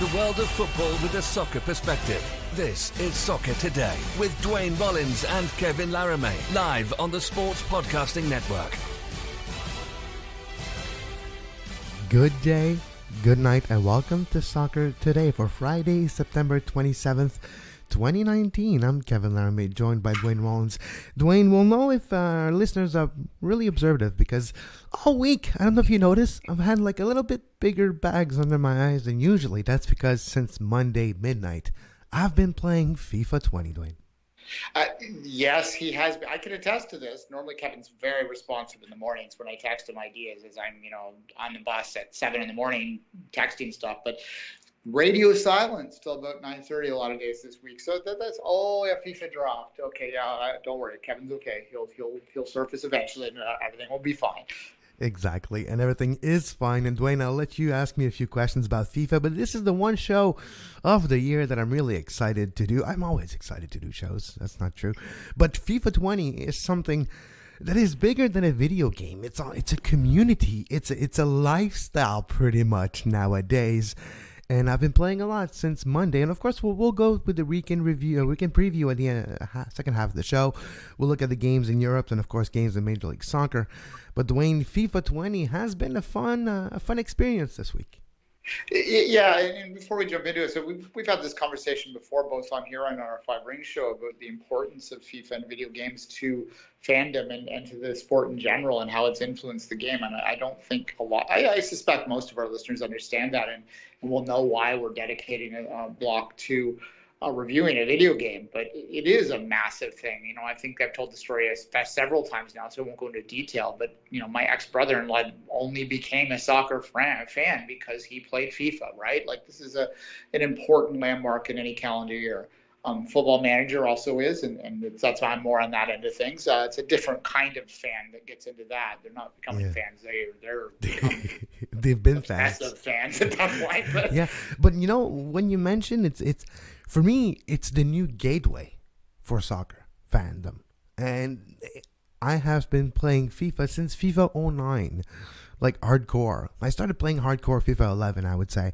The world of football with a soccer perspective. This is Soccer Today with Duane, Rollins and Kevin Laramee. Live on the Sports Podcasting Network. Good day, good night, and welcome to Soccer Today for Friday, September 27th, 2019. I'm Kevin Laramee, joined by Duane Rollins. Duane, will know if our listeners are really observative because all week, I don't know if you noticed, I've had like a little bit bigger bags under my eyes than usually. That's because since Monday midnight, I've been playing FIFA 20, Duane. Yes, he has. I can attest to this. Normally, Kevin's very responsive in the mornings when I text him ideas as I'm, on the bus at 7 in the morning texting stuff. But radio silence till about 9:30 a lot of days this week. So that's FIFA dropped. Okay, yeah, don't worry, Kevin's okay. He'll surface eventually, and everything will be fine. Exactly, and everything is fine. And Duane, I'll let you ask me a few questions about FIFA, but this is the one show of the year that I'm really excited to do. I'm always excited to do shows. That's not true. But FIFA 20 is something that is bigger than a video game. It's a community. It's a lifestyle pretty much nowadays. And I've been playing a lot since Monday. And of course, we'll go with the weekend review, weekend preview at the second half of the show. We'll look at the games in Europe and, of course, games in Major League Soccer. But Duane, FIFA 20 has been a fun experience this week. Yeah, and before we jump into it, so we've had this conversation before, both on here and on our Five Rings show, about the importance of FIFA and video games to fandom and to the sport in general and how it's influenced the game. And I don't think a lot, I suspect most of our listeners understand that and will know why we're dedicating a block to reviewing a video game, but it is a massive thing. I think I've told the story several times now, so I won't go into detail, but my ex-brother-in-law only became a soccer fan because he played FIFA, right? Like, this is an important landmark in any calendar year. Football Manager also is, and that's why I'm more on that end of things. It's a different kind of fan that gets into that. They're not becoming fans. They've been fans at that point. But. Yeah, but when you mention it's for me, it's the new gateway for soccer fandom, and I have been playing FIFA since FIFA 09. Like hardcore. I started playing hardcore FIFA 11, I would say.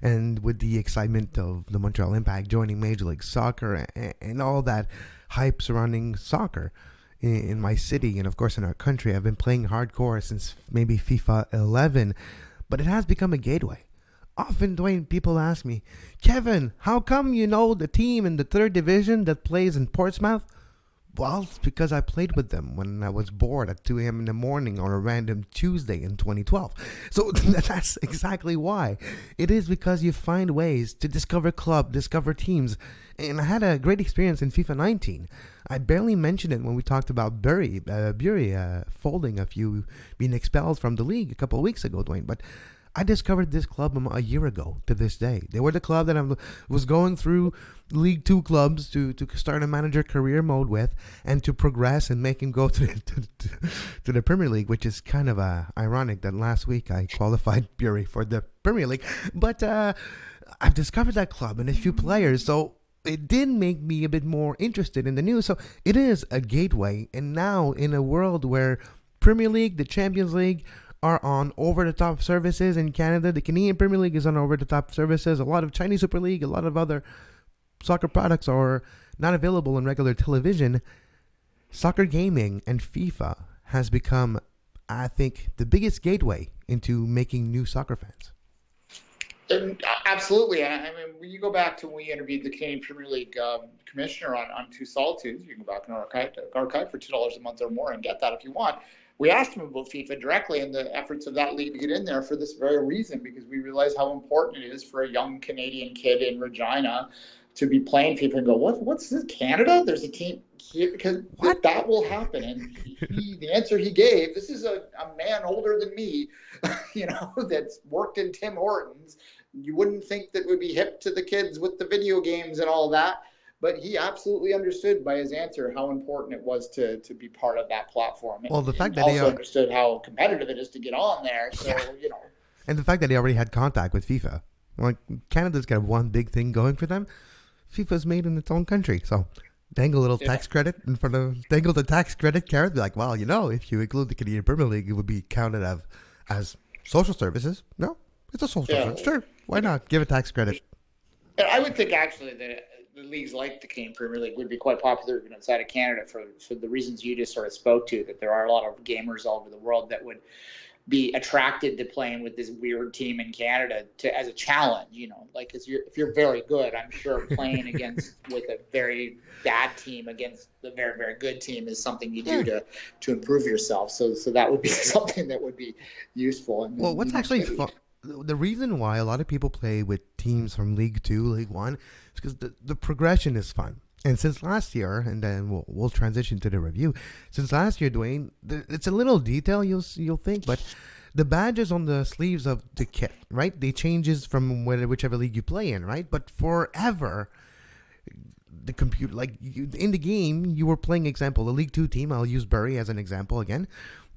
And with the excitement of the Montreal Impact joining Major League Soccer and all that hype surrounding soccer in my city and, of course, in our country, I've been playing hardcore since maybe FIFA 11. But it has become a gateway. Often, Duane, people ask me, Kevin, how come you know the team in the third division that plays in Portsmouth? Well, it's because I played with them when I was bored at 2 a.m. in the morning on a random Tuesday in 2012. So that's exactly why. It is because you find ways to discover discover teams. And I had a great experience in FIFA 19. I barely mentioned it when we talked about Bury folding a few, being expelled from the league a couple of weeks ago, Duane. But I discovered this club a year ago to this day. They were the club that I was going through League 2 clubs to start a manager career mode with and to progress and make him go to the Premier League, which is kind of ironic that last week I qualified Bury for the Premier League. But I've discovered that club and a few players, so it did make me a bit more interested in the news. So it is a gateway. And now in a world where Premier League, the Champions League, are on over-the-top services in Canada. The Canadian Premier League is on over-the-top services. A lot of Chinese Super League, a lot of other soccer products are not available on regular television. Soccer gaming and FIFA has become, I think, the biggest gateway into making new soccer fans. Absolutely. And I mean, when you go back to when we interviewed the Canadian Premier League commissioner on Two Solitudes, you can go back in our archive for $2 a month or more and get that if you want. We asked him about FIFA directly and the efforts of that league to get in there for this very reason, because we realize how important it is for a young Canadian kid in Regina to be playing FIFA and go, what's this, Canada? There's a team here, because that will happen. And the answer he gave, this is a man older than me, that's worked in Tim Hortons. You wouldn't think that would be hip to the kids with the video games and all that. But he absolutely understood by his answer how important it was to be part of that platform. Well, the fact that he also understood how competitive it is to get on there. So, And the fact that he already had contact with FIFA. Like, Canada's got one big thing going for them. FIFA's made in its own country. So dangle a little tax credit in front of, dangle the tax credit carrot. Be like, well, if you include the Canadian Premier League, it would be counted as social services. No, It's a social Yeah. service. Sure, why not? Give it tax credit. I would think actually that the leagues like the Canadian Premier League would be quite popular even outside of Canada for the reasons you just sort of spoke to, that there are a lot of gamers all over the world that would be attracted to playing with this weird team in Canada as a challenge, like if you're very good, I'm sure playing against with a very bad team against the very, very good team is something you do to improve yourself. So that would be something that would be useful. And Well, what's actually fun? The reason why a lot of people play with teams from League 2, League 1 is because the progression is fun. And since last year, and then we'll transition to the review. Since last year, Duane, it's a little detail you'll think, but the badges on the sleeves of the kit, right? They changes from whichever league you play in, right? But forever, the computer, like in the game, you were playing, example, a League 2 team. I'll use Bury as an example again,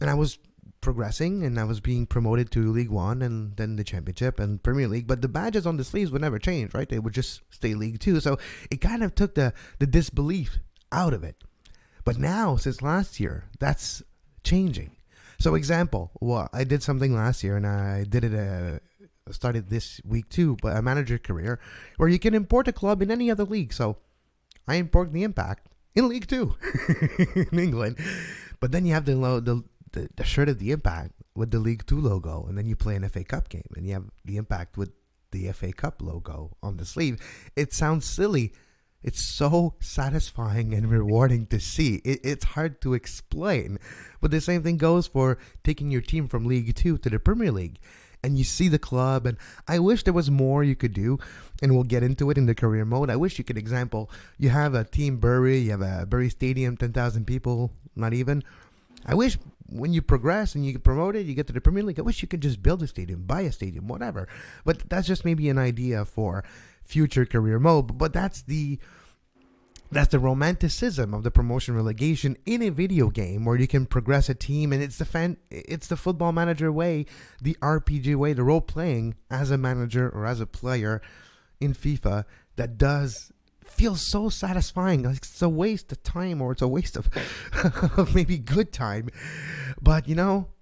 and I was progressing and I was being promoted to League 1 and then the Championship and Premier League, but the badges on the sleeves would never change, right? They would just stay League 2. So it kind of took the disbelief out of it. But now, since last year, that's changing. So example, I did something last year and I did it started this week too, but a manager career where you can import a club in any other league. So I import the Impact in League 2 in England. But then you have the shirt of the Impact with the League 2 logo, and then you play an FA Cup game and you have the Impact with the FA Cup logo on the sleeve. It sounds silly. It's so satisfying and rewarding to see. It's hard to explain. But the same thing goes for taking your team from League 2 to the Premier League. And you see the club, and I wish there was more you could do, and we'll get into it in the career mode. I wish you could, example, you have a team Bury, you have a Bury Stadium, 10,000 people, not even. I wish when you progress and you get promoted, you get to the Premier League, I wish you could just build a stadium, buy a stadium, whatever. But that's just maybe an idea for future career mode. But that's the romanticism of the promotion relegation in a video game where you can progress a team, and it's the football manager way, the RPG way, the role playing as a manager or as a player in FIFA that does feel so satisfying. Like it's a waste of time, or it's a waste of maybe good time, but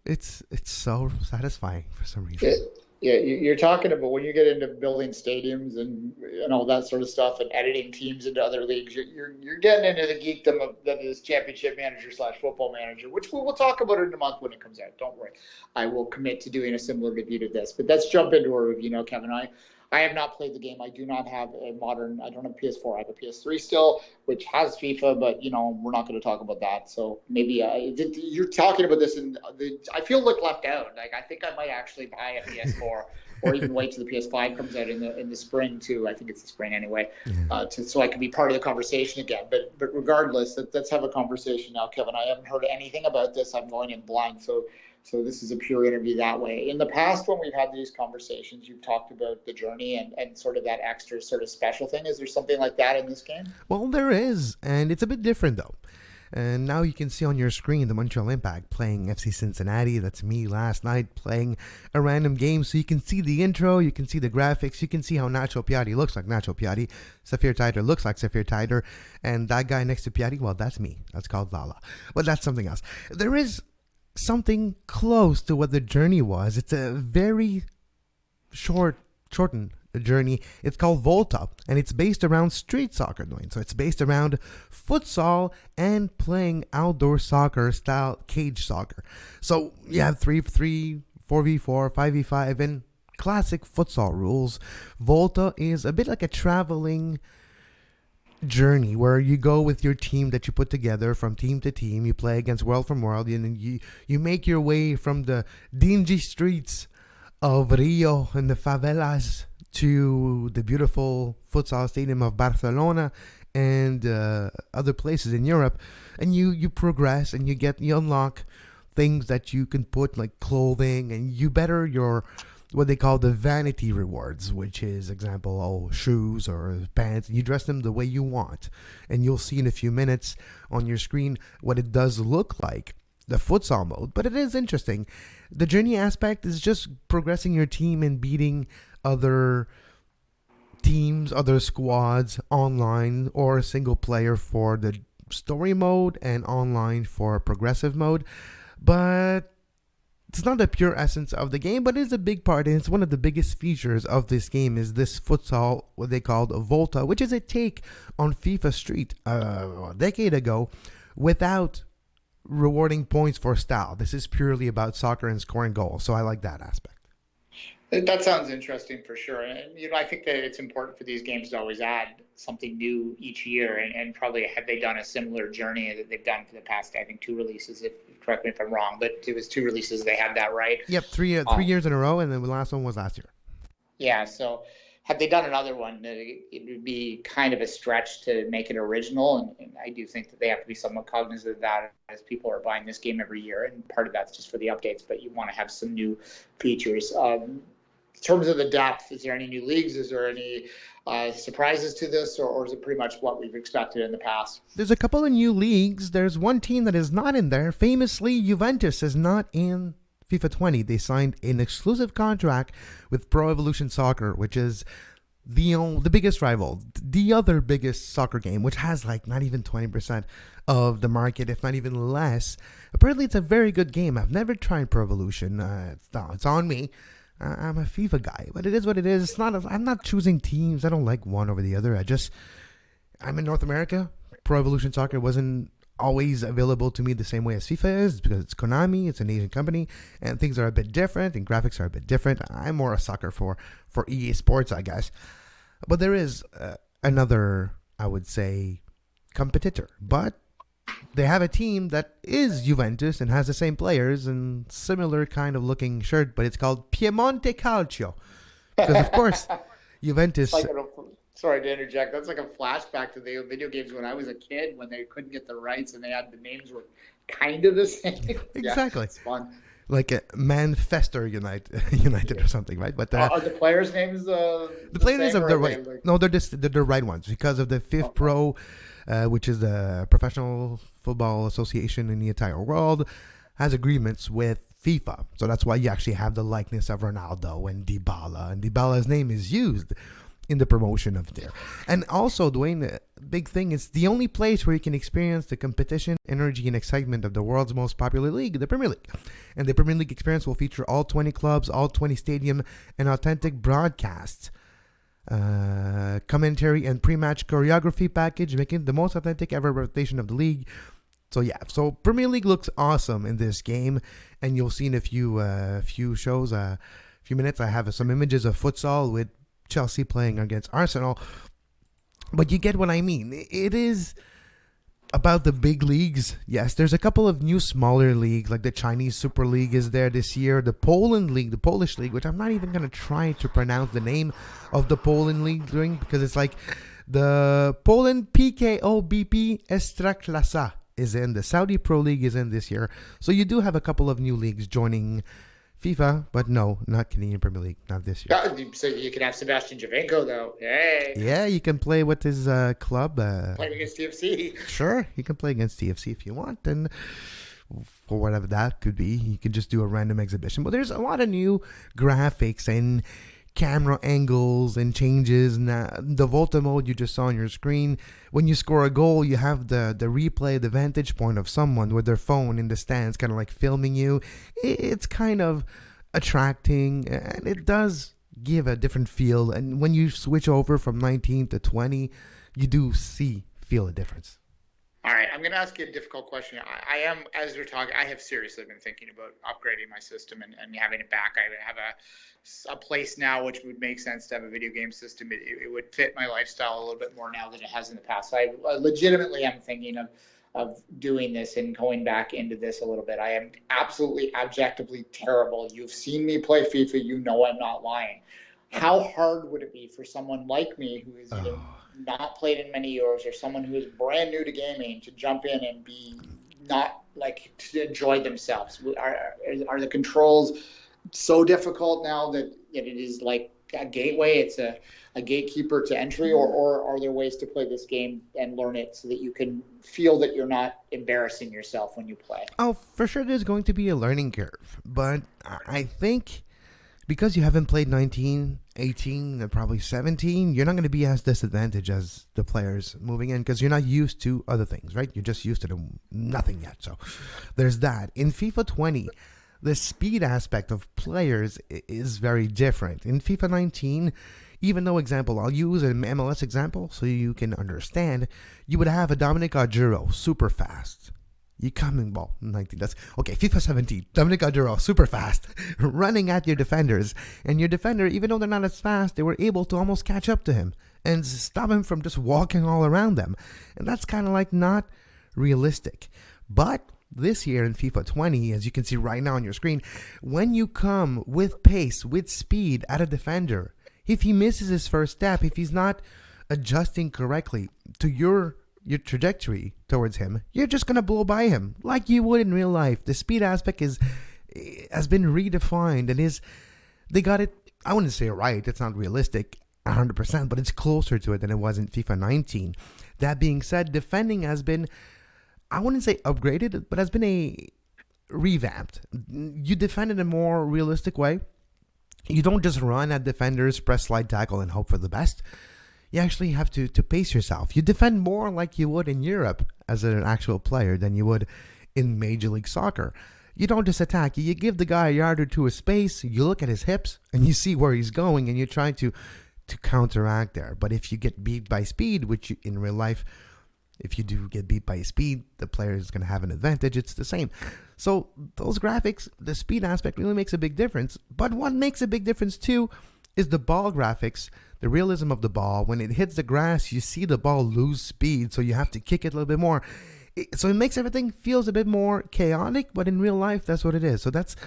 it's so satisfying for some reason. Yeah, you're talking about when you get into building stadiums and all that sort of stuff and editing teams into other leagues, you're getting into the geekdom of that is Championship Manager / Football Manager, which we'll talk about in a month when it comes out. Don't worry, I will commit to doing a similar review to this. But let's jump into our review now, Kevin. I have not played the game. I do not have a modern. I don't have a PS4. I have a PS3 still, which has FIFA, but we're not going to talk about that. So maybe you're talking about this, and I feel left out. Like I think I might actually buy a PS4, or even wait till the PS5 comes out in the spring too. I think it's the spring anyway, so I can be part of the conversation again. But regardless, let's have a conversation now, Kevin. I haven't heard anything about this. I'm going in blind, so this is a pure interview that way. In the past, when we've had these conversations, you've talked about the journey and sort of that extra sort of special thing. Is there something like that in this game? Well, there is, and it's a bit different though. And now you can see on your screen the Montreal Impact playing FC Cincinnati. That's me last night playing a random game. So you can see the intro, you can see the graphics, you can see how Nacho Piatti looks like Nacho Piatti. Safir Taider looks like Safir Taider. And that guy next to Piatti, well, that's me. That's called Lala. But that's something else. There is something close to what the journey was. It's a very shortened journey. It's called Volta, and it's based around street soccer, Duane. So it's based around futsal and playing outdoor soccer style cage soccer. So you have 3v3, 4v4, 5v5, and classic futsal rules. Volta is a bit like a traveling journey where you go with your team that you put together from team to team. You play against world from world, and you make your way from the dingy streets of Rio and the favelas to the beautiful futsal stadium of Barcelona and other places in Europe, and you progress and you unlock things that you can put like clothing, and you better your what they call the vanity rewards, which is example shoes or pants, and you dress them the way you want. And you'll see in a few minutes on your screen what it does look like, the futsal mode. But it is interesting. The journey aspect is just progressing your team and beating other teams, other squads online, or single player for the story mode and online for progressive mode. But it's not the pure essence of the game, but it's a big part, and it's one of the biggest features of this game is this futsal, what they called Volta, which is a take on FIFA Street a decade ago without rewarding points for style. This is purely about soccer and scoring goals, so I like that aspect. That sounds interesting for sure. And, I think that it's important for these games to always add something new each year. And probably have they done a similar journey that they've done for the past, I think, 2 releases, correct me if I'm wrong, but it was 2 releases. They had that right. Yep, three years in a row, and then the last one was last year. Yeah, so had they done another one, it would be kind of a stretch to make it original. And I do think that they have to be somewhat cognizant of that as people are buying this game every year. And part of that's just for the updates, but you want to have some new features. In terms of the depth, is there any new leagues? Is there any surprises to this, or is it pretty much what we've expected in the past? There's a couple of new leagues. There's one team that is not in there. Famously, Juventus is not in FIFA 20. They signed an exclusive contract with Pro Evolution Soccer, which is the biggest rival, the other biggest soccer game, which has like not even 20% of the market, if not even less. Apparently, it's a very good game. I've never tried Pro Evolution. It's on me. I'm a FIFA guy, but it is what it is. It's not. I'm not choosing teams. I don't like one over the other. I'm in North America. Pro Evolution Soccer wasn't always available to me the same way as FIFA is because it's Konami. It's an Asian company, and things are a bit different, and graphics are a bit different. I'm more a sucker for EA Sports, I guess. But there is another, I would say, competitor, but they have a team that is Juventus and has the same players and similar kind of looking shirt, but it's called Piemonte Calcio. Because, of course, Juventus... Sorry to interject. That's like a flashback to the video games when I was a kid, when they couldn't get the rights and the names were kind of the same. Exactly. Yeah, it's fun. Like a Manchester United or something, right? But are the players' names the player names are the right? Like... No, they're the right ones because of the FIF Pro, which is the Professional Football Association in the entire world, has agreements with FIFA. So that's why you actually have the likeness of Ronaldo and Dybala, and Dybala's name is used in the promotion of there. And also, Duane, the big thing is the only place where you can experience the competition, energy, and excitement of the world's most popular league, the Premier League. And the Premier League experience will feature all 20 clubs, all 20 stadium, and authentic broadcasts, commentary, and pre-match choreography package, making it the most authentic ever representation of the league. So yeah, so Premier League looks awesome in this game, and you'll see in a few shows, few minutes, I have some images of futsal with Chelsea playing against Arsenal. But you get what I mean. It is about the big leagues. Yes, there's a couple of new smaller leagues, like the Chinese Super League is there this year, the Poland League, the Polish League, which I'm not even going to try to pronounce the name of the Poland League because it's like the Poland PKO-BP Ekstraklasa is in, the Saudi Pro League is in this year. So you do have a couple of new leagues joining FIFA, but no, not Canadian Premier League, not this year. So you can have Sebastian Javinko, though. Hey. Yeah, you can play with his club. Playing against TFC. Sure, you can play against TFC if you want, and for whatever that could be, you can just do a random exhibition. But there's a lot of new graphics and camera angles and changes. Now, the Volta mode you just saw on your screen, when you score a goal, you have the replay, the vantage point of someone with their phone in the stands, kind of like filming you. It's kind of attracting, and it does give a different feel. And when you switch over from 19 to 20, you do feel a difference. All right, I'm going to ask you a difficult question. I am, as we're talking, I have seriously been thinking about upgrading my system and having it back. I have a place now which would make sense to have a video game system. It would fit my lifestyle a little bit more now than it has in the past. So I legitimately am thinking of doing this and going back into this a little bit. I am absolutely, objectively terrible. You've seen me play FIFA. You know I'm not lying. How hard would it be for someone like me who is either not played in many years or someone who is brand new to gaming to jump in and be not like to enjoy themselves? Are the controls so difficult now that it is like a gateway? It's a gatekeeper to entry, or are there ways to play this game and learn it so that you can feel that you're not embarrassing yourself when you play? Oh, for sure there's going to be a learning curve, but I think because you haven't played 19, 18, and probably 17, you're not going to be as disadvantaged as the players moving in because you're not used to other things, right? You're just used to nothing yet. So there's that. In FIFA 20, the speed aspect of players is very different. In FIFA 19, even though, example, I'll use an MLS example so you can understand, you would have a Dominic Oduro, super fast. You come in, 19, that's, okay, FIFA 17, Dominic Oduro, super fast, running at your defenders. And your defender, even though they're not as fast, they were able to almost catch up to him and stop him from just walking all around them. And that's kind of like not realistic. But this year in FIFA 20, as you can see right now on your screen, when you come with pace, with speed at a defender, if he misses his first step, if he's not adjusting correctly to your trajectory towards him, you're just going to blow by him like you would in real life. The speed aspect has been redefined and they got it, I wouldn't say right, it's not realistic 100%, but it's closer to it than it was in FIFA 19. That being said, defending has been, I wouldn't say upgraded, but has been revamped. You defend in a more realistic way. You don't just run at defenders, press slide tackle, and hope for the best. You actually have to pace yourself. You defend more like you would in Europe as an actual player than you would in Major League Soccer. You don't just attack. You give the guy a yard or two of space, you look at his hips, and you see where he's going, and you try to counteract there. But if you get beat by speed, which in real life, if you do get beat by speed, the player is going to have an advantage. It's the same. So those graphics, the speed aspect really makes a big difference. But what makes a big difference too is the ball graphics, the realism of the ball. When it hits the grass, you see the ball lose speed, so you have to kick it a little bit more. So it makes everything feels a bit more chaotic, but in real life, that's what it is. So that's,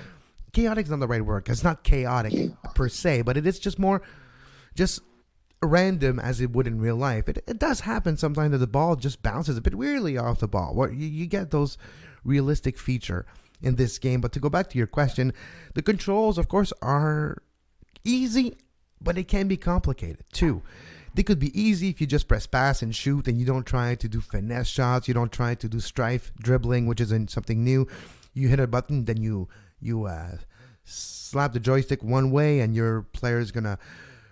chaotic is not the right word. It's not chaotic per se, but it is just more, just random as it would in real life. It does happen sometimes that the ball just bounces a bit weirdly off the ball. Where you get those realistic feature in this game. But to go back to your question, the controls, of course, are easy, but it can be complicated too. They could be easy if you just press pass and shoot and you don't try to do finesse shots. You don't try to do strife dribbling, which isn't something new. You hit a button, then you slap the joystick one way and your player is going to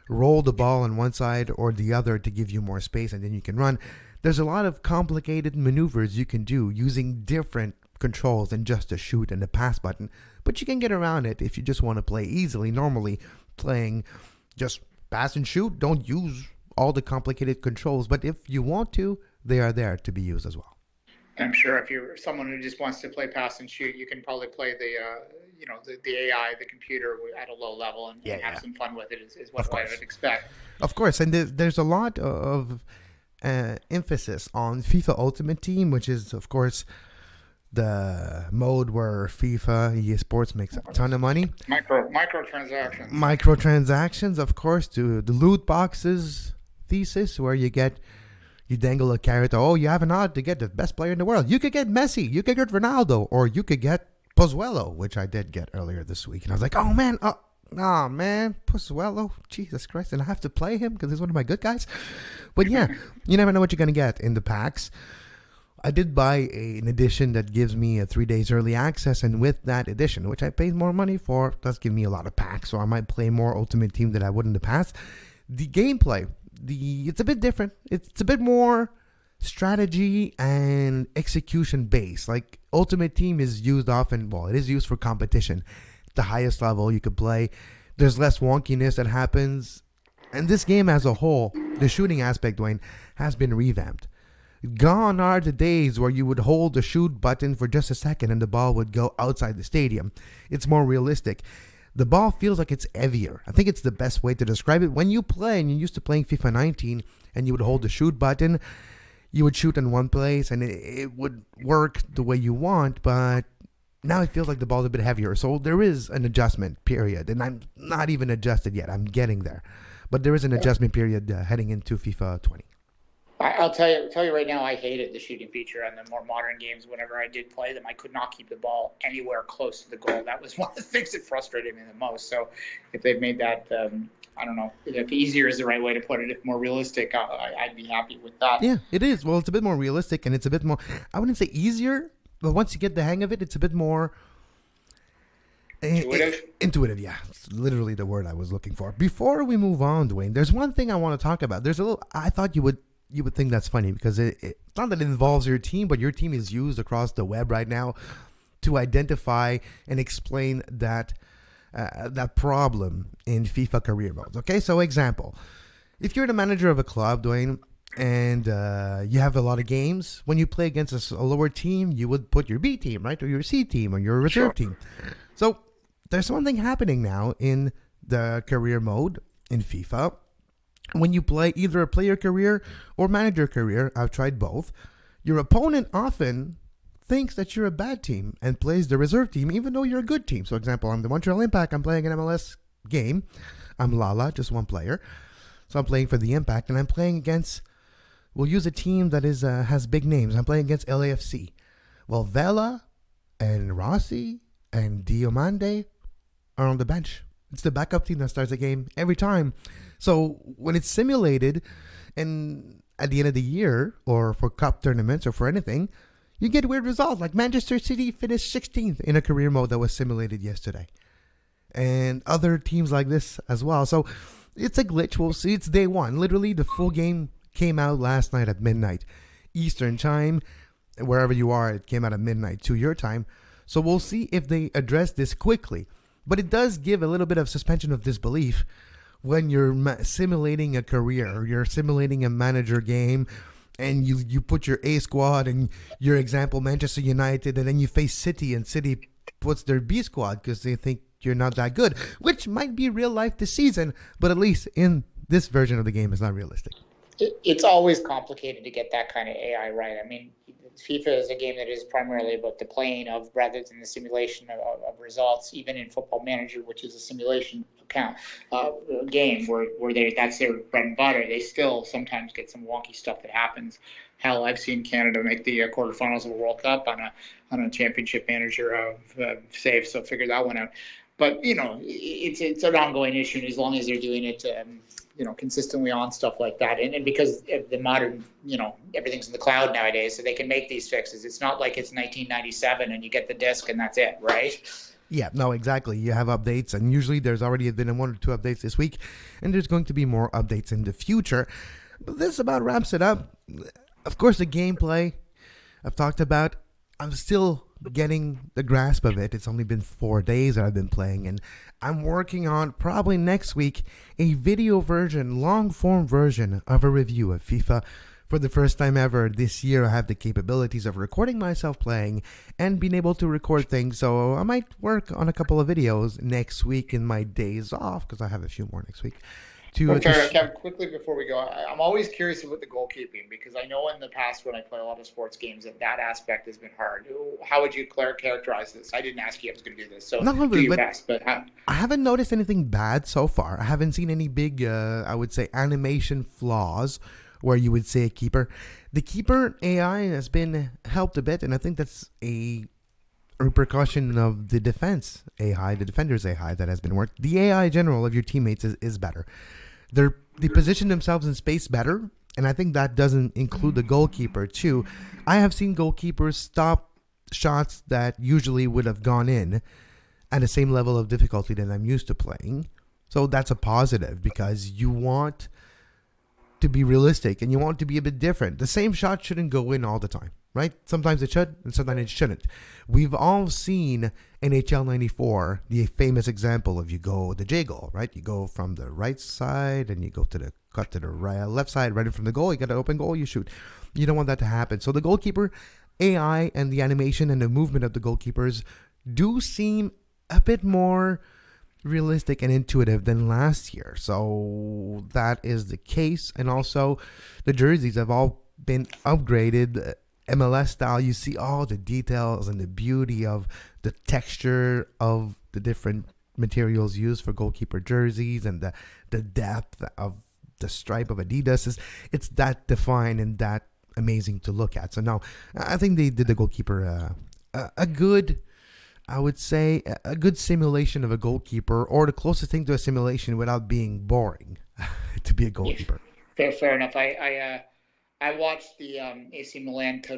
roll the ball on one side or the other to give you more space, and then you can run. There's a lot of complicated maneuvers you can do using different controls than just a shoot and a pass button, but you can get around it if you just want to play easily. Normally playing just pass and shoot, don't use all the complicated controls, but if you want to, they are there to be used as well. I'm sure if you're someone who just wants to play pass and shoot, you can probably play the AI, the computer at a low level and have some fun with it. Is what I would expect. Of course, and there's a lot of emphasis on FIFA Ultimate Team, which is of course the mode where FIFA EA Sports makes a ton of money. Microtransactions, of course, to the loot boxes thesis where you dangle a carrot. Oh, you have an odd to get the best player in the world. You could get Messi, you could get Ronaldo, or you could get Pozuelo, which I did get earlier this week. And I was like, oh man, Pozuelo, Jesus Christ. And I have to play him because he's one of my good guys. But yeah, you never know what you're going to get in the packs. I did buy an edition that gives me a 3 days early access. And with that edition, which I paid more money for, does give me a lot of packs. So I might play more Ultimate Team than I would in the past. The gameplay, it's a bit different. It's a bit more strategy and execution based. Like Ultimate Team is used often, it is used for competition. The highest level you could play. There's less wonkiness that happens. And this game as a whole, the shooting aspect, Duane, has been revamped. Gone are the days where you would hold the shoot button for just a second and the ball would go outside the stadium. It's more realistic. The ball feels like it's heavier. I think it's the best way to describe it. When you play and you're used to playing FIFA 19 and you would hold the shoot button, you would shoot in one place and it would work the way you want, but now it feels like the ball's a bit heavier. So there is an adjustment period, and I'm not even adjusted yet. I'm getting there. But there is an adjustment period heading into FIFA 20. I'll tell you right now, I hated the shooting feature on the more modern games. Whenever I did play them, I could not keep the ball anywhere close to the goal. That was one of the things that frustrated me the most. So if they've made that, I don't know, if easier is the right way to put it, if more realistic, I'd be happy with that. Yeah, it is. Well, it's a bit more realistic, and it's a bit more, I wouldn't say easier, but once you get the hang of it, it's a bit more intuitive, yeah. It's literally the word I was looking for. Before we move on, Duane, there's one thing I want to talk about. I thought you would think that's funny because it's not that it involves your team, but your team is used across the web right now to identify and explain that problem in FIFA career modes. Okay, so example, if you're the manager of a club, Duane, and you have a lot of games, when you play against a lower team, you would put your B team, right, or your C team, or your reserve team. So there's something happening now in the career mode in FIFA. When you play either a player career or manager career, I've tried both, your opponent often thinks that you're a bad team and plays the reserve team even though you're a good team. So example, I'm the Montreal Impact, I'm playing an MLS game. I'm Lala, just one player. So I'm playing for the Impact, and I'm playing against, we'll use a team that is has big names. I'm playing against LAFC. Well, Vela and Rossi and Diomande are on the bench. It's the backup team that starts the game every time. So when it's simulated, and at the end of the year, or for cup tournaments, or for anything, you get weird results. Like Manchester City finished 16th in a career mode that was simulated yesterday. And other teams like this as well. So it's a glitch. We'll see. It's day one. Literally, the full game came out last night at midnight Eastern time. Wherever you are, it came out at midnight to your time. So we'll see if they address this quickly. But it does give a little bit of suspension of disbelief when you're simulating a career, or you're simulating a manager game, and you put your A squad and your example Manchester United, and then you face City, and City puts their B squad because they think you're not that good, which might be real life this season, but at least in this version of the game, it's not realistic. It's always complicated to get that kind of AI right. I mean, FIFA is a game that is primarily about the playing of, rather than the simulation of results. Even in Football Manager, which is a simulation game where that's their bread and butter, they still sometimes get some wonky stuff that happens. Hell, I've seen Canada make the quarterfinals of a World Cup on a championship manager save, so figure that one out. But it's an ongoing issue, and as long as they're doing it consistently on stuff like that, and because the modern, everything's in the cloud nowadays, so they can make these fixes. It's not like it's 1997 and you get the disc and that's it, right? Yeah, no, exactly. You have updates, and usually there's already been 1 or 2 updates this week, and there's going to be more updates in the future. But this about wraps it up. Of course, the gameplay I've talked about, I'm still getting the grasp of it. It's only been 4 days that I've been playing, and I'm working on, probably next week, a video version, long form version of a review of FIFA. For the first time ever this year, I have the capabilities of recording myself playing and being able to record things, so I might work on a couple of videos next week in my days off, because I have a few more next week. Kevin, quickly before we go, I'm always curious about the goalkeeping, because I know in the past when I play a lot of sports games that aspect has been hard. How would you characterize this? I didn't ask you if I was going to do this, so do your best. But I haven't noticed anything bad so far. I haven't seen any big, I would say, animation flaws where you would say a keeper. The keeper AI has been helped a bit, and I think that's a repercussion of the defense AI, the defender's AI that has been worked. The AI in general of your teammates is better. They position themselves in space better, and I think that doesn't include the goalkeeper too. I have seen goalkeepers stop shots that usually would have gone in at the same level of difficulty that I'm used to playing. So that's a positive, because you want to be realistic and you want to be a bit different. The same shot shouldn't go in all the time, right? Sometimes it should, and sometimes it shouldn't. We've all seen NHL 94, the famous example of you go the J goal, right? You go from the right side and you go to the cut to the left side, right in from the goal. You got an open goal, you shoot. You don't want that to happen. So the goalkeeper AI and the animation and the movement of the goalkeepers do seem a bit more realistic and intuitive than last year. So that is the case. And also the jerseys have all been upgraded MLS style. You see all the details and the beauty of the texture of the different materials used for goalkeeper jerseys, and the depth of the stripe of Adidas. It's that defined and that amazing to look at. So now I think they did the goalkeeper a good, I would say, a good simulation of a goalkeeper, or the closest thing to a simulation without being boring to be a goalkeeper. Fair enough. I watched the AC Milan to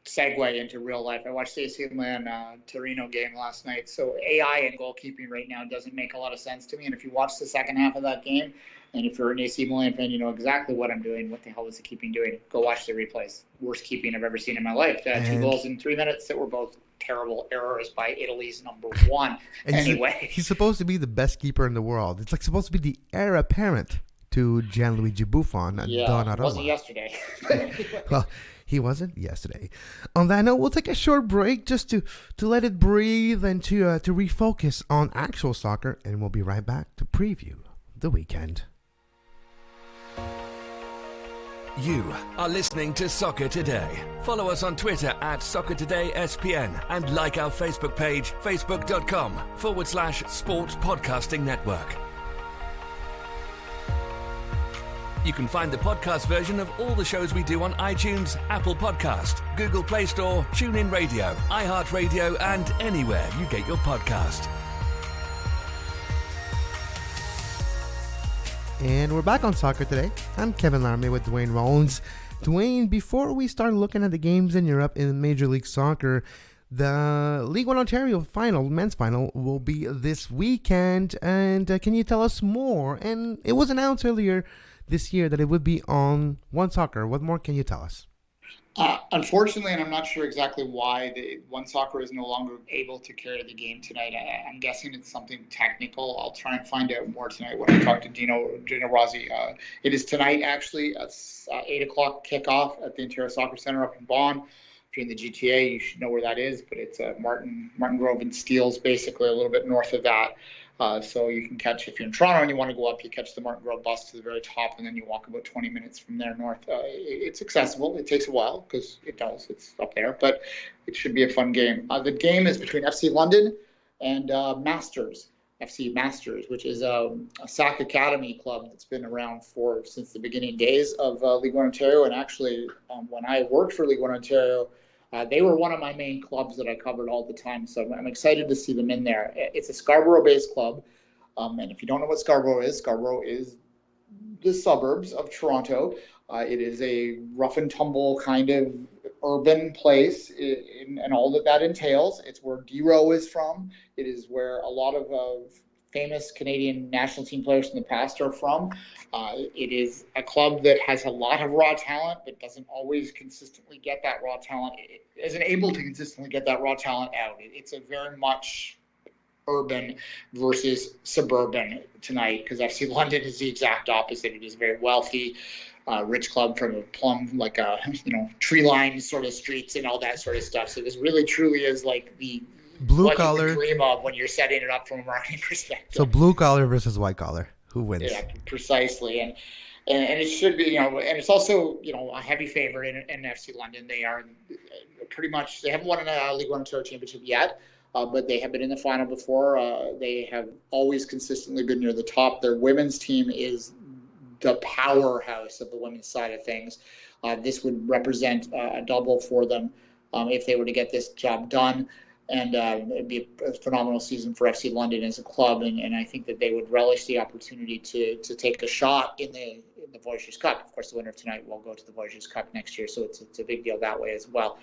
segue into real life. I watched the AC Milan Torino game last night. So AI and goalkeeping right now doesn't make a lot of sense to me. And if you watch the second half of that game, and if you're an AC Milan fan, you know exactly what I'm doing. What the hell is the keeping doing? Go watch the replays. Worst keeping I've ever seen in my life. 2 goals in 3 minutes that were both terrible errors by Italy's number one. And anyway, he's supposed to be the best keeper in the world. It's like supposed to be the heir apparent to Gianluigi Buffon and Donnarumma. Wasn't yesterday. Well, he wasn't yesterday. On that note, we'll take a short break just to let it breathe and to refocus on actual soccer, and we'll be right back to preview the weekend. You are listening to Soccer Today. Follow us on Twitter at SoccerTodaySPN and like our Facebook page, facebook.com/Sports Podcasting Network. You can find the podcast version of all the shows we do on iTunes, Apple Podcast, Google Play Store, TuneIn Radio, iHeartRadio, and anywhere you get your podcast. And we're back on Soccer Today. I'm Kevin Laramee with Duane Rollins. Duane, before we start looking at the games in Europe in Major League Soccer, the League One Ontario men's final, will be this weekend. And can you tell us more? And it was announced earlier this year that it would be on One Soccer. What more can you tell us? Unfortunately, and I'm not sure exactly why, One Soccer is no longer able to carry the game tonight. I'm guessing it's something technical. I'll try and find out more tonight when I talk to Gino Rossi. It is tonight, actually. It's 8 o'clock kickoff at the Ontario Soccer Centre up in Vaughan. If you're in the GTA, you should know where that is, but it's Martin Grove and Steeles, basically a little bit north of that. So you can catch, if you're in Toronto and you want to go up, you catch the Martin Grove bus to the very top, and then you walk about 20 minutes from there north. It's accessible. It takes a while because it does. It's up there, but it should be a fun game. The game is between FC London and FC Masters, which is a SAC Academy club that's been around since the beginning days of League One Ontario. And actually, when I worked for League One Ontario, they were one of my main clubs that I covered all the time, so I'm excited to see them in there. It's a Scarborough-based club, and if you don't know what Scarborough is the suburbs of Toronto. It is a rough-and-tumble kind of urban place, and all that entails. It's where D-Row is from. It is where a lot of famous Canadian national team players in the past are from. It is a club that has a lot of raw talent, but doesn't always consistently get that raw talent. It isn't able to consistently get that raw talent out. It's a very much urban versus suburban tonight, because FC London is the exact opposite. It is very wealthy, rich club from a plum, like tree-lined sort of streets and all that sort of stuff. So this really truly is like the blue collar dream of when you're setting it up from a marketing perspective. So blue collar versus white collar, who wins? Yeah, precisely, and it should be, and it's also a heavy favorite in FC London. They are pretty much, they haven't won a League One Ontario championship yet, but they have been in the final before. They have always consistently been near the top. Their women's team is the powerhouse of the women's side of things. This would represent a double for them if they were to get this job done. And it'd be a phenomenal season for FC London as a club, and I think that they would relish the opportunity to take a shot in the Voyageurs Cup. Of course, the winner of tonight will go to the Voyageurs Cup next year, so it's a big deal that way as well.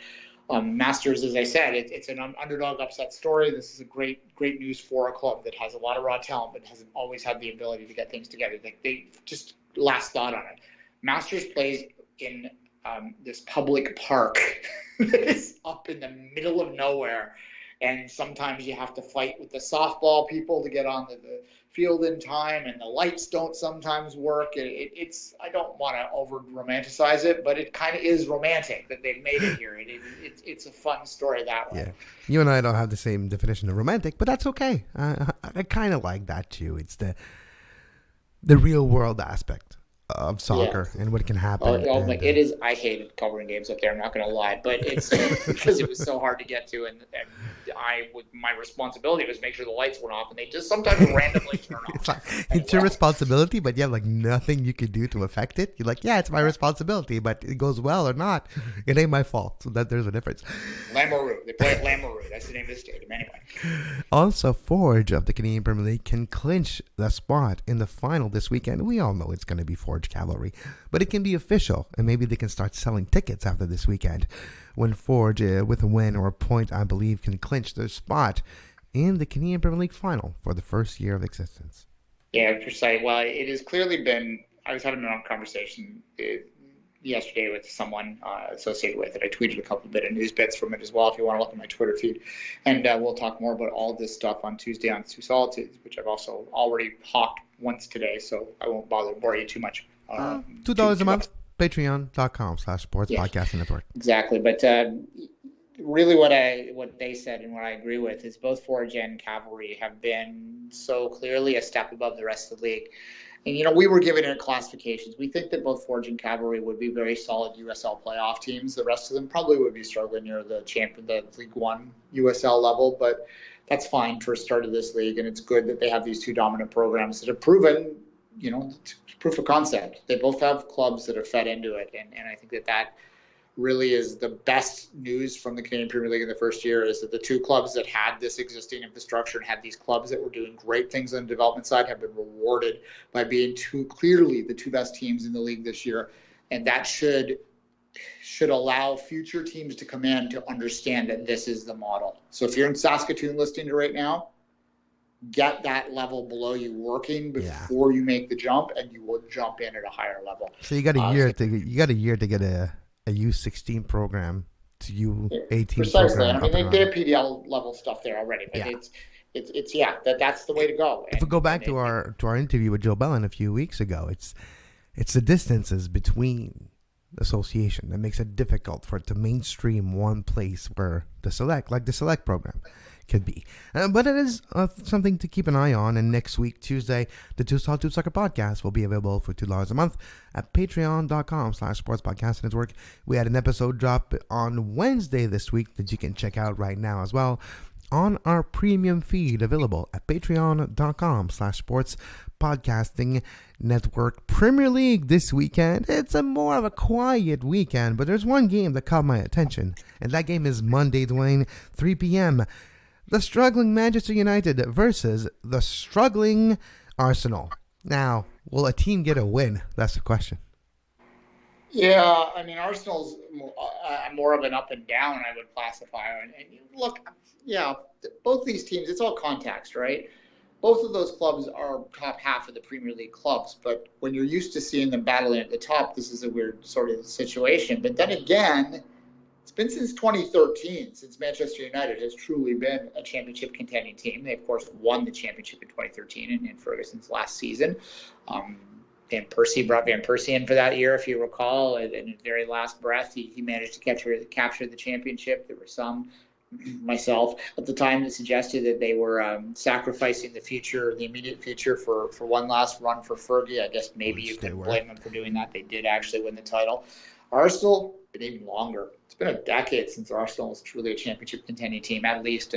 Masters, as I said, it's an underdog upset story. This is a great news for a club that has a lot of raw talent, but hasn't always had the ability to get things together. They just, last thought on it, Masters plays in this public park that is up in the middle of nowhere. And sometimes you have to fight with the softball people to get on the field in time, and the lights don't sometimes work. I don't want to over romanticize it, but it kind of is romantic that they've made it here. It's a fun story that way. Yeah, you and I don't have the same definition of romantic, but that's okay. I kind of like that too. It's the real world aspect of soccer and what can happen. It is. I hated covering games up there. I'm not going to lie, but it's because it was so hard to get to, and my responsibility was make sure the lights went off, and they just sometimes randomly turn off. It's your responsibility, but you have nothing you can do to affect it. You're like, yeah, it's my responsibility, but it goes well or not, it ain't my fault. So that there's a difference. Lamoureux. They play at Lamoureux. That's the name of the stadium. Anyway. Also, Forge of the Canadian Premier League can clinch the spot in the final this weekend. We all know it's going to be Forge Cavalry, but it can be official, and maybe they can start selling tickets after this weekend when Forge, with a win or a point, I believe, can clinch their spot in the Canadian Premier League final for the first year of existence. Yeah, precisely. Well, it has clearly been, I was having a conversation, yesterday with someone associated with it. I tweeted a couple bit of news bits from it as well if you want to look at my Twitter feed. And we'll talk more about all this stuff on Tuesday on Two Solitudes, which I've also already hawked once today, so I won't bore you too much. $2 a month, patreon.com/sports podcasting network. Exactly. But really what they said and what I agree with is both Forge and Cavalry have been so clearly a step above the rest of the league. And, we were given it classifications. We think that both Forge and Cavalry would be very solid USL playoff teams. The rest of them probably would be struggling near the League One USL level, but that's fine for a start of this league. And it's good that they have these two dominant programs that have proven, proof of concept. They both have clubs that are fed into it. And I think that really is the best news from the Canadian Premier League in the first year, is that the two clubs that had this existing infrastructure and had these clubs that were doing great things on the development side have been rewarded by being clearly the two best teams in the league this year. And that should allow future teams to come in to understand that this is the model. So if you're in Saskatoon listening to right now, get that level below you working before you make the jump, and you will jump in at a higher level. So you got a year to get a U16 program to U18 precisely. program. I mean, they did PDL level stuff there already, but that's the way to go. If we go back to our interview with Joe Bellin a few weeks ago, it's the distances between association that makes it difficult for it to mainstream one place where the select program could be. But it is something to keep an eye on. And next week, Tuesday, the Two Solitude Soccer Podcast will be available for $2 a month at patreon.com/sports podcast network. We had an episode drop on Wednesday this week that you can check out right now as well on our premium feed, available at patreon.com/sports podcasting network. Premier League this weekend. It's more of a quiet weekend, but there's one game that caught my attention, and that game is Monday, Duane, 3 p.m. The struggling Manchester United versus the struggling Arsenal. Now, will a team get a win? That's the question. Yeah, I mean, Arsenal's more of an up and down, I would classify. And look, both these teams, it's all context, right? Both of those clubs are top half of the Premier League clubs, but when you're used to seeing them battling at the top, this is a weird sort of situation. But then again, it's been since 2013 since Manchester United has truly been a championship contending team. They, of course, won the championship in 2013 in Ferguson's last season. Van Persie brought Van Persie in for that year, if you recall. In his very last breath, he managed to capture the championship. There were some, myself at the time, that suggested that they were sacrificing the immediate future for one last run for Fergie. I guess maybe you can blame them for doing that. They did actually win the title. Arsenal, been even longer. It's been a decade since Arsenal was truly a championship contending team, at least.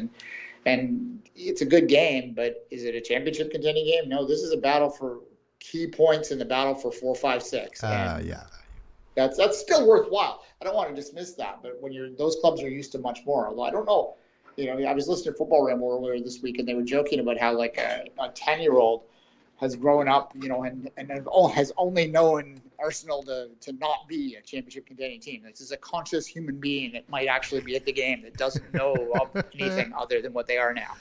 And it's a good game, but is it a championship contending game? No, this is a battle for key points in the battle for 4, 5, 6. That's still worthwhile. I don't want to dismiss that, but when those clubs are used to much more. Although I don't know, I was listening to Football Ramble earlier this week, and they were joking about how like a 10-year-old has grown up, and has only known Arsenal to not be a championship contending team. This is a conscious human being that might actually be at the game that doesn't know of anything other than what they are now.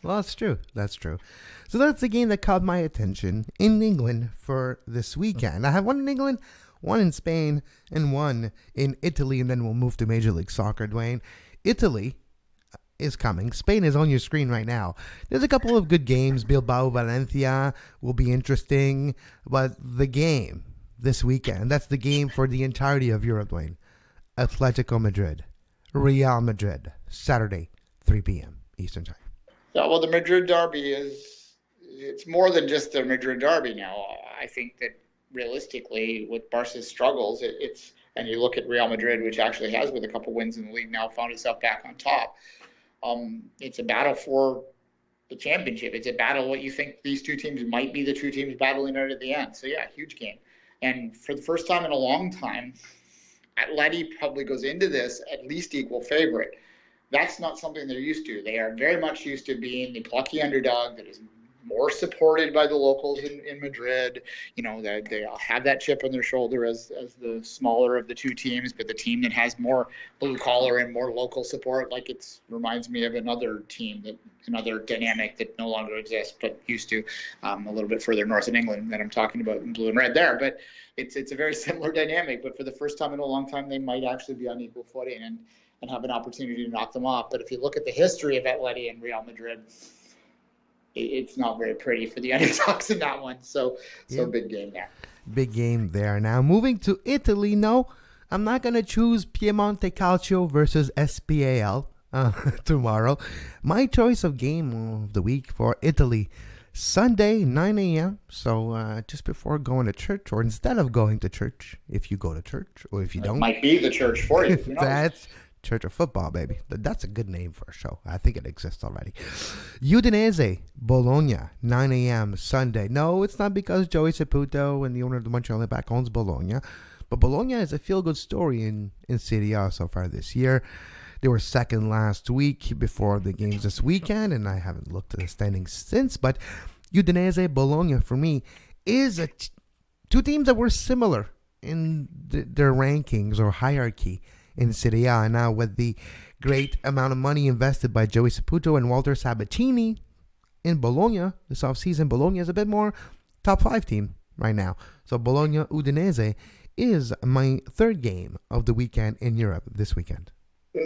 Well, that's true. So that's the game that caught my attention in England for this weekend. I have one in England, one in Spain, and one in Italy, and then we'll move to Major League Soccer, Duane. Italy is coming. Spain is on your screen right now. There's a couple of good games. Bilbao, Valencia will be interesting, but the game this weekend, that's the game for the entirety of Europe, Duane. Atletico Madrid, Real Madrid, Saturday, 3 p.m. Eastern Time. Yeah, well, the Madrid derby it's more than just the Madrid derby now. I think that realistically, with Barca's struggles, and you look at Real Madrid, which actually has, with a couple wins in the league now, found itself back on top. It's a battle for the championship. It's a battle what you think these two teams might be the two teams battling out at the end. So yeah, huge game. And for the first time in a long time, Atleti probably goes into this at least equal favorite. That's not something they're used to. They are very much used to being the plucky underdog that is more supported by the locals in Madrid. They all have that chip on their shoulder as the smaller of the two teams, but the team that has more blue collar and more local support, like it reminds me of another team, another dynamic that no longer exists, but used to, a little bit further north in England that I'm talking about in blue and red there. But it's a very similar dynamic, but for the first time in a long time, they might actually be on equal footing and have an opportunity to knock them off. But if you look at the history of Atleti and Real Madrid, it's not very pretty for the underdogs in that one. So big game there. Big game there. Now moving to Italy. No, I'm not going to choose Piemonte Calcio versus SPAL tomorrow. My choice of game of the week for Italy, Sunday, 9 a.m. So just before going to church, or instead of going to church, if you go to church, or if you don't. It might be the church for you. That's Church of Football, baby. That's a good name for a show. I think it exists already. Udinese, Bologna, 9 a.m. Sunday. No, it's not because Joey Saputo and the owner of the Montreal Impact owns Bologna, but Bologna is a feel-good story in Serie A so far this year. They were second last week before the games this weekend, and I haven't looked at the standings since, but Udinese, Bologna, for me, is two teams that were similar in their rankings or hierarchy in Serie A. Now, with the great amount of money invested by Joey Saputo and Walter Sabatini in Bologna this offseason, Bologna is a bit more top 5 team right now. So Bologna Udinese is my third game of the weekend in Europe this weekend.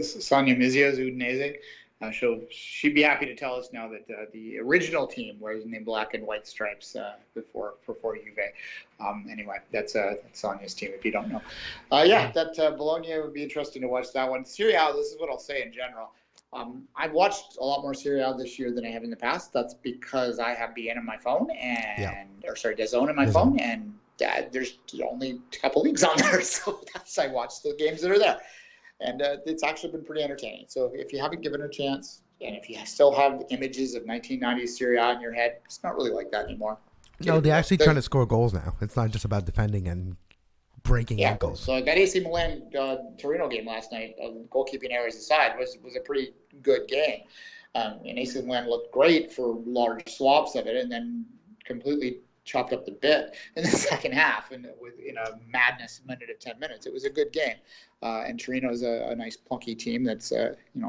Sonia Mizio's Udinese. She'd be happy to tell us now that the original team wears in the black and white stripes before Juve. Anyway, that's Sonia's team if you don't know. That Bologna would be interesting to watch that one. Serie A, this is what I'll say in general. I've watched a lot more Serie A this year than I have in the past. That's because I have BN on my phone DAZN on my phone, and there's only a couple leagues on there, so I watch the games that are there. And it's actually been pretty entertaining. So if you haven't given it a chance, and if you still have the images of 1990s Serie A in your head, it's not really like that anymore. No, they're actually trying to score goals now. It's not just about defending and breaking ankles. So that AC Milan Torino game last night, goalkeeping errors aside, was a pretty good game. And AC Milan looked great for large swaths of it, and then completely chopped up the bit in the second half, and in a madness minute of 10 minutes. It was a good game. And Torino is a nice plunky team that's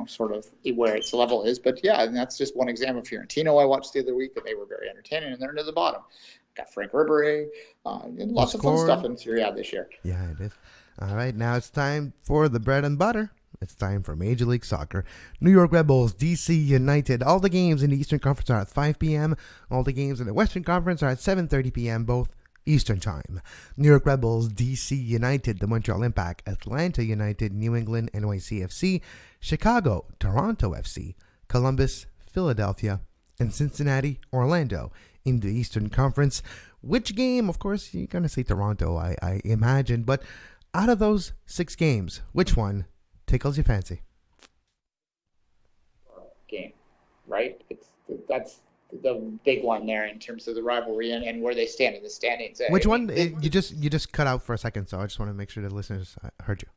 sort of where its level is. But yeah, and that's just one example. Fiorentino I watched the other week, and they were very entertaining, and they're near the bottom. Got Frank Ribery, and lots of fun stuff in Serie A this year. Yeah, it is. All right, now it's time for the bread and butter. It's time for Major League Soccer. New York Red Bulls, DC United. All the games in the Eastern Conference are at 5 p.m. All the games in the Western Conference are at 7:30 p.m., both Eastern Time. New York Red Bulls, DC United, the Montreal Impact, Atlanta United, New England, NYCFC, Chicago, Toronto FC, Columbus, Philadelphia, and Cincinnati, Orlando in the Eastern Conference. Which game, of course, you're going to say Toronto, I imagine, but out of those 6 games, which one tickles your fancy? Game, right? That's the big one there in terms of the rivalry and where they stand in the standings. Which one? You just cut out for a second, so I just want to make sure the listeners heard you.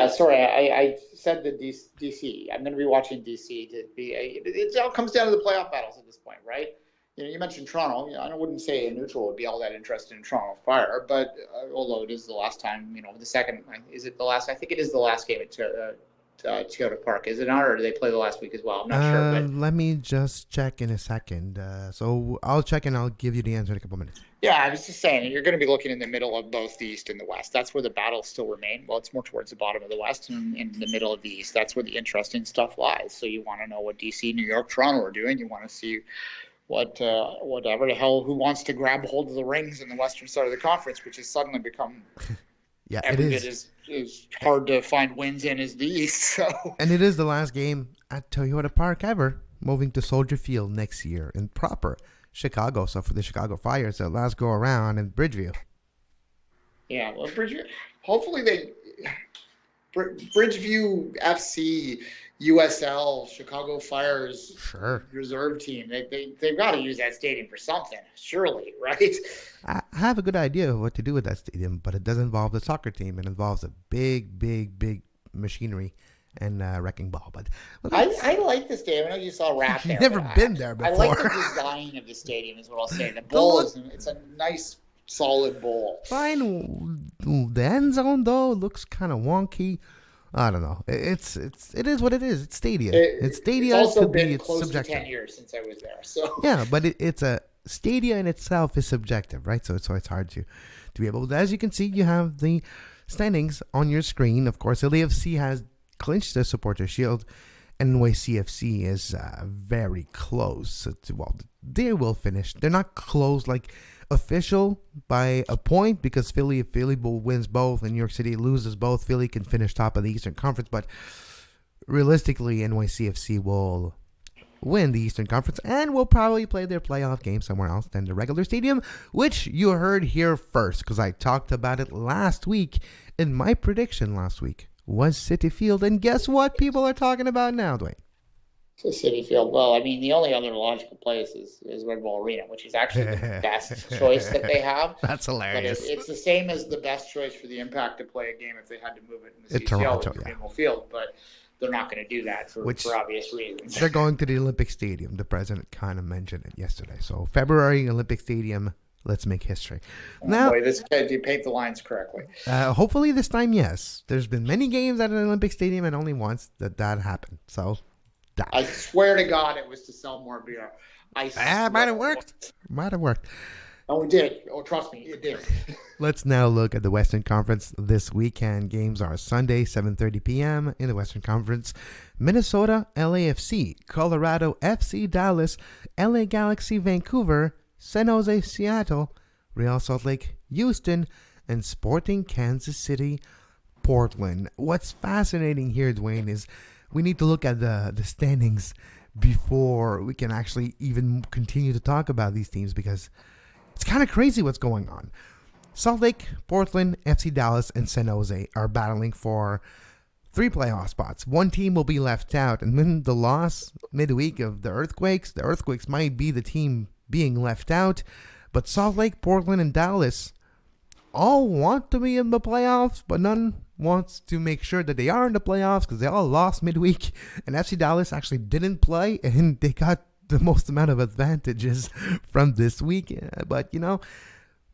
Sorry, I said the DC. I'm going to be watching DC. It all comes down to the playoff battles at this point, right? You mentioned Toronto. I wouldn't say a neutral would be all that interested in Toronto Fire, but although it is the last time, the second, is it the last? I think it is the last game at Toyota Park, is it not, or do they play the last week as well? I'm not sure. But let me just check in a second. So I'll check and I'll give you the answer in a couple minutes. Yeah, I was just saying, you're going to be looking in the middle of both the East and the West. That's where the battles still remain. Well, it's more towards the bottom of the West and in the middle of the East. That's where the interesting stuff lies. So you want to know what DC, New York, Toronto are doing. You want to see whatever the hell, who wants to grab hold of the rings in the western side of the conference, which has suddenly become every bit as hard to find wins in as the East. So. And it is the last game at Toyota Park ever, moving to Soldier Field next year in proper Chicago. So for the Chicago Fire, it's the last go around in Bridgeview. Yeah, well, Bridgeview. Hopefully Bridgeview FC, USL, Chicago Fire's reserve team. They've got to use that stadium for something, surely, right? I have a good idea of what to do with that stadium, but it doesn't involve the soccer team. It involves a big, big, big machinery and Wrecking Ball. But look, I like the stadium. I know you saw a rat there. you've never been there I before. like the design of the stadium is what I'll say. The The bowl look- it's a nice, solid bowl. Fine. The end zone though looks kind of wonky. I don't know. It is what it is. It's Stadia. It's Stadia. It's also could been be it's close subjective. to 10 years since I was there. So Yeah, but it's a Stadia in itself is subjective, right? So it's hard to be able. As you can see, you have the standings on your screen. Of course, LAFC has clinched the supporter shield, and NYCFC is very close. Well, they will finish. They're not close like official by a point because if Philly wins both and New York City loses both, Philly can finish top of the Eastern Conference. But realistically, NYCFC will win the Eastern Conference and will probably play their playoff game somewhere else than the regular stadium, which you heard here first because I talked about it last week. And my prediction last week was Citi Field. And guess what people are talking about now, Duane? So Citi Field. Well, I mean, the only other logical place is Red Bull Arena, which is actually the best choice that they have. That's But hilarious. it's the same as the best choice for the Impact to play a game if they had to move it in the CCL, Toronto, which is yeah. BMO Field. But they're not going to do that for obvious reasons. They're going to the Olympic Stadium. The president kind of mentioned it yesterday. So February, Olympic Stadium. Let's make history. Now, Boy, you paint the lines correctly. hopefully this time, yes. There's been many games at an Olympic Stadium and only once that happened. So, I swear to God it was to sell more beer. might have worked. Might have worked. Oh, it did. Oh, trust me, it did. Let's now look at the Western Conference this weekend. Games are Sunday, 7:30 p.m. in the Western Conference. Minnesota, LAFC, Colorado, FC Dallas, LA Galaxy, Vancouver, San Jose, Seattle, Real Salt Lake, Houston, and Sporting Kansas City, Portland. What's fascinating here, Duane, is we need to look at the standings before we can actually even continue to talk about these teams because it's kind of crazy what's going on. Salt Lake, Portland, FC Dallas, and San Jose are battling for 3 playoff spots. One team will be left out, and then the loss midweek of the Earthquakes might be the team being left out, but Salt Lake, Portland, and Dallas all want to be in the playoffs, but none wants to make sure that they are in the playoffs because they all lost midweek, and FC Dallas actually didn't play, and they got the most amount of advantages from this week. But,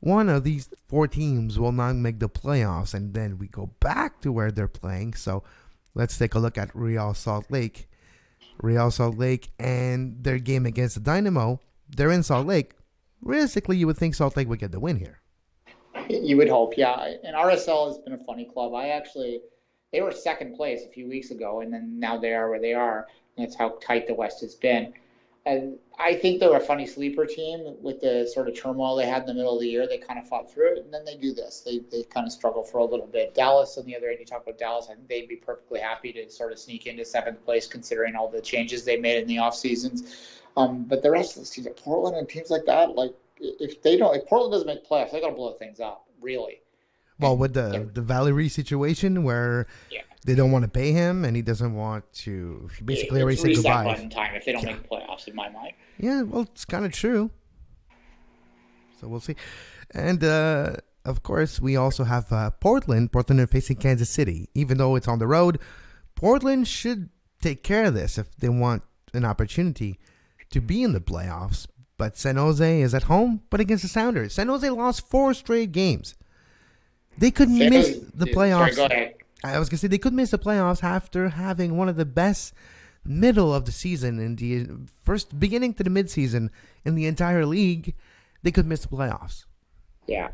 one of these 4 teams will not make the playoffs, and then we go back to where they're playing. So let's take a look at Real Salt Lake. Real Salt Lake and their game against the Dynamo. They're in Salt Lake. Realistically, you would think Salt Lake would get the win here. You would hope, yeah. And RSL has been a funny club. They were second place a few weeks ago, and then now they are where they are. And that's how tight the West has been. And I think they're a funny sleeper team with the sort of turmoil they had in the middle of the year. They kind of fought through it, and then they do this. They kind of struggle for a little bit. Dallas, on the other end, you talk about Dallas, I think they'd be perfectly happy to sort of sneak into 7th place considering all the changes they made in the off seasons. But the rest of the teams, like Portland and teams like that, like if Portland doesn't make playoffs, they got to blow things up, really. Well, with the Valerie situation where they don't want to pay him and he doesn't want to basically already say goodbye. Reset button time if they don't make the playoffs, in my mind. Yeah, well, it's kind of true. So we'll see. And, of course, we also have Portland. Portland are facing Kansas City. Even though it's on the road, Portland should take care of this if they want an opportunity to be in the playoffs. But San Jose is at home, but against the Sounders. San Jose lost 4 straight games. They could miss the playoffs. Sorry, go ahead. I was going to say they could miss the playoffs after having one of the best middle of the season in the first beginning to the midseason in the entire league. They could miss the playoffs. Yeah,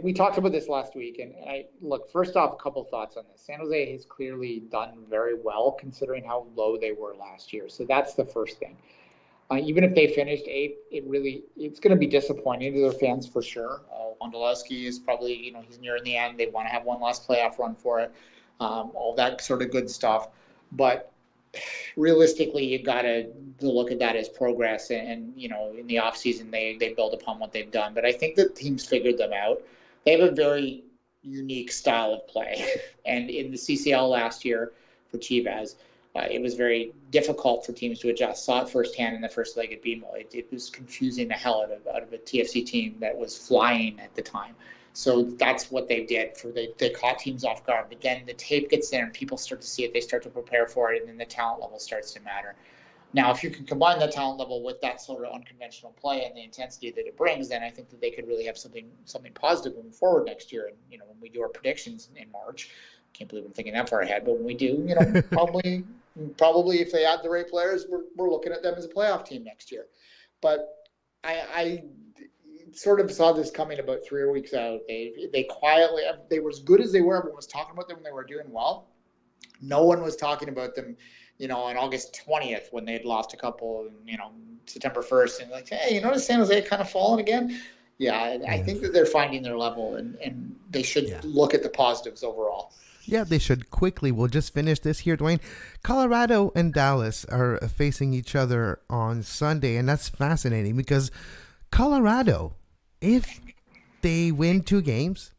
we talked about this last week, and look, first off, a couple thoughts on this. San Jose has clearly done very well considering how low they were last year. So that's the first thing. Even if they finished 8th, it's going to be disappointing to their fans for sure. Wondolowski is probably, he's nearing the end. They want to have one last playoff run for it. All that sort of good stuff. But realistically, you got to look at that as progress. And in the offseason, they build upon what they've done. But I think the teams figured them out. They have a very unique style of play. And in the CCL last year for Chivas, it was very difficult for teams to adjust. Saw it firsthand in the first leg at BMO. It was confusing the hell out of a TFC team that was flying at the time. So that's what they did. They caught teams off guard. But then the tape gets there and people start to see it. They start to prepare for it, and then the talent level starts to matter. Now, if you can combine that talent level with that sort of unconventional play and the intensity that it brings, then I think that they could really have something positive moving forward next year. And when we do our predictions in March, can't believe I'm thinking that far ahead, but when we do, probably if they add the right players, we're looking at them as a playoff team next year. But I sort of saw this coming about 3 weeks out. They quietly, they were as good as they were. Everyone was talking about them when they were doing well. No one was talking about them, on August 20th when they had lost a couple, September 1st, and like, hey, you notice San Jose kind of fallen again? Yeah, I think that they're finding their level, and they should look at the positives overall. Yeah, they should quickly. We'll just finish this here, Duane. Colorado and Dallas are facing each other on Sunday, and that's fascinating because Colorado, if they win 2 games,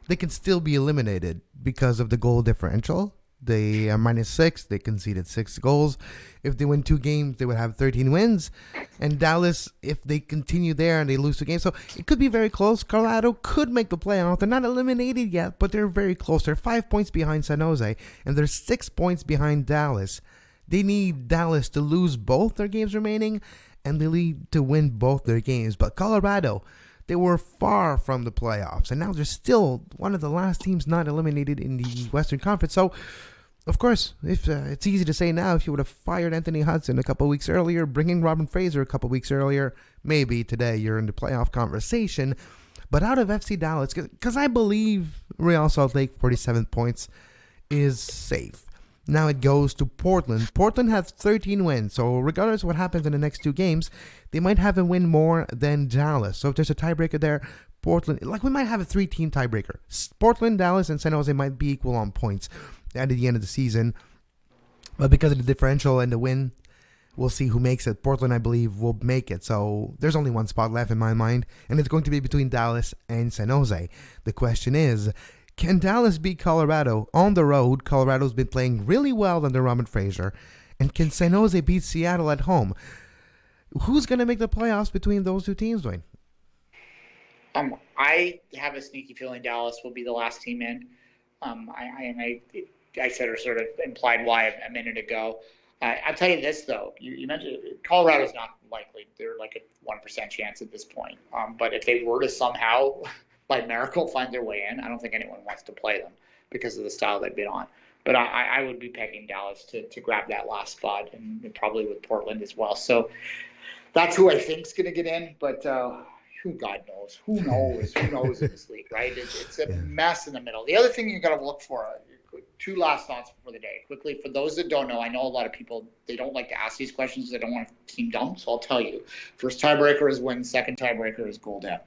they can still be eliminated because of the goal differential. They are -6. They conceded 6 goals. If they win 2 games, they would have 13 wins. And Dallas, if they continue there and they lose 2 games, so it could be very close. Colorado could make the playoff. They're not eliminated yet, but they're very close. They're 5 points behind San Jose, and they're 6 points behind Dallas. They need Dallas to lose both their games remaining, and they need to win both their games. But Colorado, they were far from the playoffs, and now they're still one of the last teams not eliminated in the Western Conference. So, of course, if it's easy to say now, if you would have fired Anthony Hudson a couple weeks earlier, bringing Robin Fraser a couple weeks earlier, maybe today you're in the playoff conversation. But out of FC Dallas, because I believe Real Salt Lake, 47 points, is safe. Now it goes to Portland. Portland has 13 wins, so regardless of what happens in the next 2 games, they might have a win more than Dallas. So if there's a tiebreaker there, Portland, we might have a 3-team tiebreaker. Portland, Dallas, and San Jose might be equal on points at the end of the season. But because of the differential and the win, we'll see who makes it. Portland, I believe, will make it. So there's only 1 spot left in my mind, and it's going to be between Dallas and San Jose. The question is, can Dallas beat Colorado on the road? Colorado's been playing really well under Robin Fraser. And can San Jose beat Seattle at home? Who's going to make the playoffs between those 2 teams, Duane? I have a sneaky feeling Dallas will be the last team in. I said or sort of implied why a minute ago. I'll tell you this, though. You mentioned Colorado's not likely. They're like a 1% chance at this point. But if they were to somehow, by miracle, find their way in, I don't think anyone wants to play them because of the style they've been on. But I would be pegging Dallas to grab that last spot, and probably with Portland as well. So that's who I think is going to get in. But who God knows? Who knows? Who knows in this league, right? It's a mess in the middle. The other thing you got to look for, 2 last thoughts before the day. Quickly, for those that don't know, I know a lot of people, they don't like to ask these questions because they don't want to seem dumb. So I'll tell you. First tiebreaker is win. Second tiebreaker is goal down.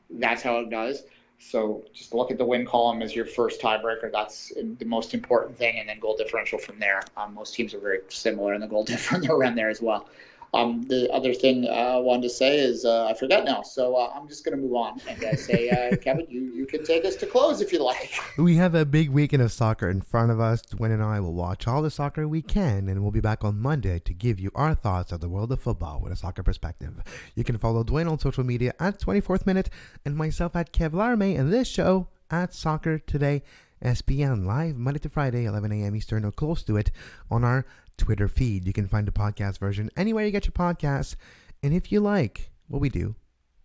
That's how it does. So just look at the win column as your first tiebreaker. That's the most important thing, and then goal differential from there. Most teams are very similar in the goal differential around there as well. The other thing I wanted to say is I forgot now, so I'm just going to move on and say, Kevin, you can take us to close if you like. We have a big weekend of soccer in front of us. Duane and I will watch all the soccer we can, and we'll be back on Monday to give you our thoughts of the world of football with a soccer perspective. You can follow Duane on social media at 24th Minute and myself at Kev Laramee, and this show at Soccer Today SPN, live Monday to Friday, 11 a.m. Eastern or close to it on our Twitter feed. You can find the podcast version anywhere you get your podcasts. And if you like what we do,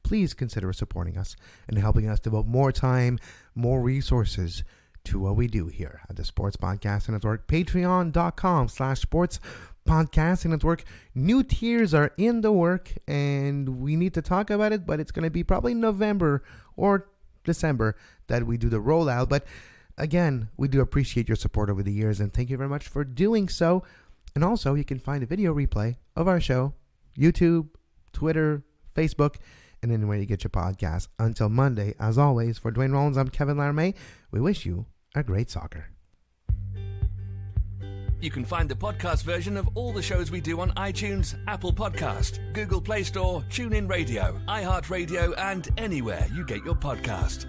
please consider supporting us and helping us devote more time, more resources to what we do here at the Sports Podcasting Network. Patreon.com/Sports Podcasting Network. New tiers are in the work, and we need to talk about it, but it's going to be probably November or December that we do the rollout. But again, we do appreciate your support over the years, and thank you very much for doing so. And also, you can find a video replay of our show, YouTube, Twitter, Facebook, and anywhere you get your podcasts. Until Monday, as always, for Duane Rollins, I'm Kevin Laramee. We wish you a great soccer. You can find the podcast version of all the shows we do on iTunes, Apple Podcast, Google Play Store, TuneIn Radio, iHeartRadio, and anywhere you get your podcast.